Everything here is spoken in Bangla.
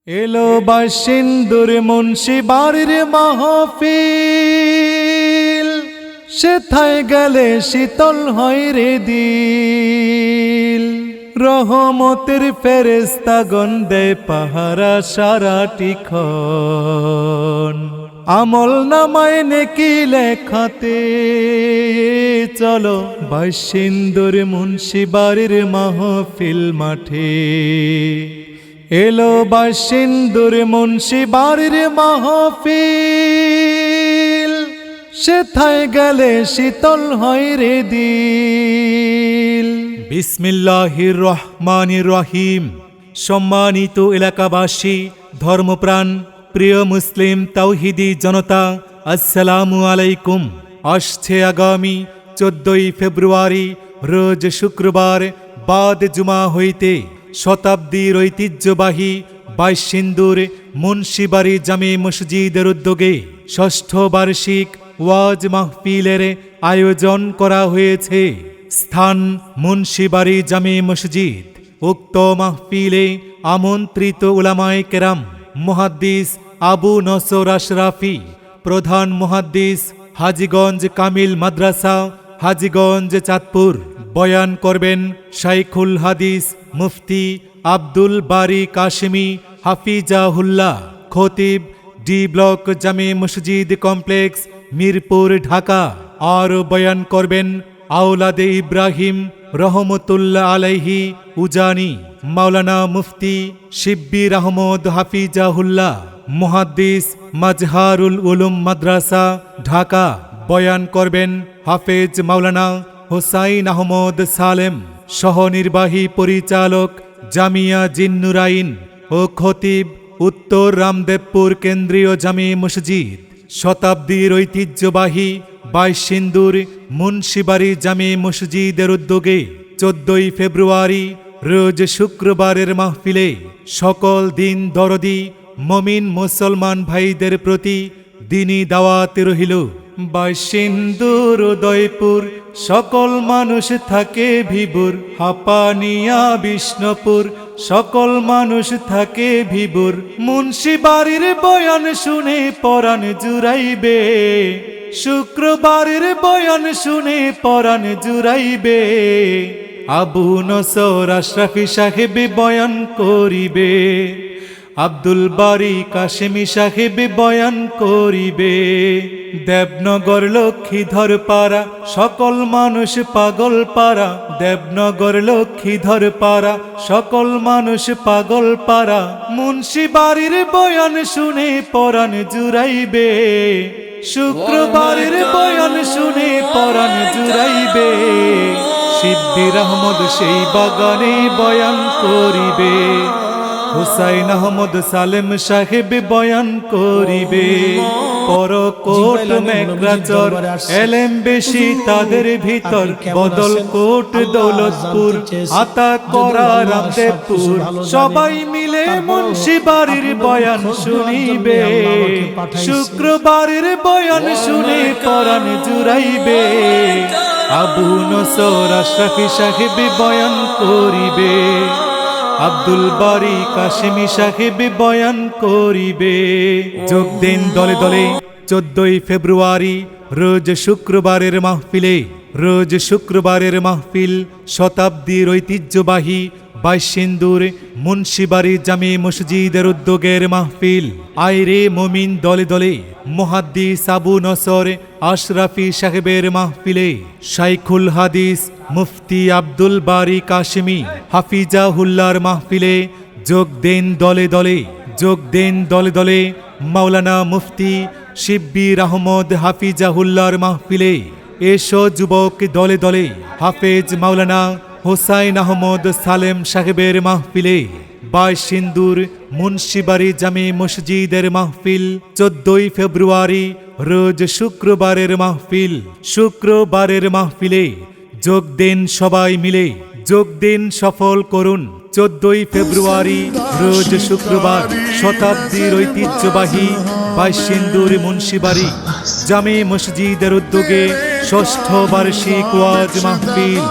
এলো বাসিন্দুর মুন্সি বাড়ির মাহফিল, সেথায় গেলে শীতল হয় রে দিল। রহমতের ফেরেশতাগণ দেয় পাহারা সারাটিক্ষণ, আমল নামায় নেকি লেখাতে। চলো বাসিন্দুর মুন্সি বাড়ির মাহফিল মাঠে, এলো বাসিন্দুর মুন্সি বাড়ির মাহফিল, সেথায় গেলে শীতল হয় রে দিল। বিসমিল্লাহির রহমানির রহিম। সম্মানিত এলাকাবাসী, ধর্মপ্রাণ প্রিয় মুসলিম তাওহিদি জনতা, আসসালামু আলাইকুম। আসছে আগামী 14ই ফেব্রুয়ারি রোজ শুক্রবার বাদ জুমা হইতে শতাব্দীর ঐতিহ্যবাহী বাইশিন্দুর মুন্সিবাড়ি জামে মসজিদের উদ্যোগে ষষ্ঠ বার্ষিক ওয়াজ মাহফিলের আয়োজন করা হয়েছে। স্থান মুন্সিবাড়ি জামে মসজিদ। উক্ত মাহফিলে আমন্ত্রিত উলামায়ে কেরাম মুহাদ্দিস আবু নসর আশরাফি, প্রধান মুহাদ্দিস হাজীগঞ্জ কামিল মাদ্রাসা, হাজীগঞ্জ চাঁদপুর। বয়ান করবেন শাইখুল হাদিস মুফতি আব্দুল বারী কাশেমি হাফিজাহুল্লাহ, খতিব ডি ব্লক জামে মসজিদ কমপ্লেক্স, মিরপুর, ঢাকা। আর বয়ান করবেন আওলাদে ইব্রাহিম রহমতুল্লাহ আলাইহি উজানি, মাওলানা মুফতি শিব্বির আহমদ হাফিজাহুল্লাহ, মুহাদ্দিস মাজহারুল উলুম মাদ্রাসা, ঢাকা। বয়ান করবেন হাফেজ মাওলানা হোসাইন আহমদ সালেম, সহনির্বাহী পরিচালক জামিয়া জিন্নুরাইন ও খতিব উত্তর রামদেবপুর কেন্দ্রীয় জামে মসজিদ। শতাব্দীর ঐতিহ্যবাহী বাইশিন্দুর মুন্সিবাড়ি জামে মসজিদের উদ্যোগে 14ই ফেব্রুয়ারি রোজ শুক্রবারের মাহফিলে সকল দিন দরদি মমিন মুসলমান ভাইদের প্রতি দিনী দাওয়াত রহিল। বাইশিন্দুর উদয়পুর সকল মানুষ থাকে ভিবুর, হাপানিয়া বিষ্ণুপুর সকল মানুষ থাকে ভিবুর। মুন্সিবাড়ির বয়ান শুনে পরাণ জুড়াইবে, শুক্রবারের বয়ান শুনে পরাণ জুড়াইবে। আবু নসর আশরাফি সাহেব বয়ান করিবে, আব্দুল বারী কাশেমি সাহেব বয়ান করিবে। দেবনগর লক্ষ্মীধর পাড়া সকল মানুষ পাগল পাড়া, দেবনগর লক্ষ্মীধর পাড়া সকল মানুষ পাগল পাড়া। মুন্সিবাড়ির বয়ান শুনে পরাণ জুড়াইবে, শুক্রবারের বয়ান শুনে পরাণ জুড়াইবে। শিব্বির আহমদ সেই বাগানে বয়ান করিবে, হুসাইন আহমদ সালেম সাহেব বয়ান করিবে। পরকোট মেঘরাচর এলেম বেশি তাদের ভিতর, বদলকোট দৌলতপুর আতা করা রামদেবপুর। সবাই মিলে মুন্সিবাড়ির বয়ান শুনিবে, শুক্রবারের বয়ান শুনে পরাণ জুড়াইবে। আবু নসর আশরাফি সাহেব বয়ান করিবে, আব্দুল বারী কাশেমি সাহেব বয়ান করিবে। যোগ দিন দলে দলে 14ই ফেব্রুয়ারি রোজ শুক্রবারের মাহফিলে। রোজ শুক্রবারের মাহফিল শতাব্দীর ঐতিহ্যবাহী বাইশিন্দুর মুন্সিবাড়ি জামে মসজিদের উদ্যোগের মাহফিল। আইরে মমিন দলে দলে মুহাদ্দিস আবু নসর আশরাফি সাহেবের মাহফিলে শাইখুল হাদিস মুফতি আব্দুল বারী কাশেমি হাফিজাহুল্লাহর মাহফিলে যোগ দেন দলে দলে, যোগ দেন দলে দলে মাওলানা মুফতি শিব্বির আহমদ হাফিজাহুল্লাহর মাহফিলে। এসো যুবক দলে দলে হাফেজ মাওলানা হোসাইন আহমদ সালেম সাহেবের মাহফিলে। বাইশিন্দুর মুন্সিবাড়ি জামে মসজিদের মাহফিল 14ই ফেব্রুয়ারি রোজ শুক্রবারের মাহফিল। শুক্রবারের মাহফিলে যোগ দেন সবাই মিলে, যোগ দিন সফল করুন। 14ই ফেব্রুয়ারি রোজ শুক্রবার শতাব্দীর ঐতিহ্যবাহী বাইশিন্দুর মুন্সিবাড়ি জামে মসজিদের উদ্যোগে ষষ্ঠ বার্ষিক ওয়াজ মাহফিল।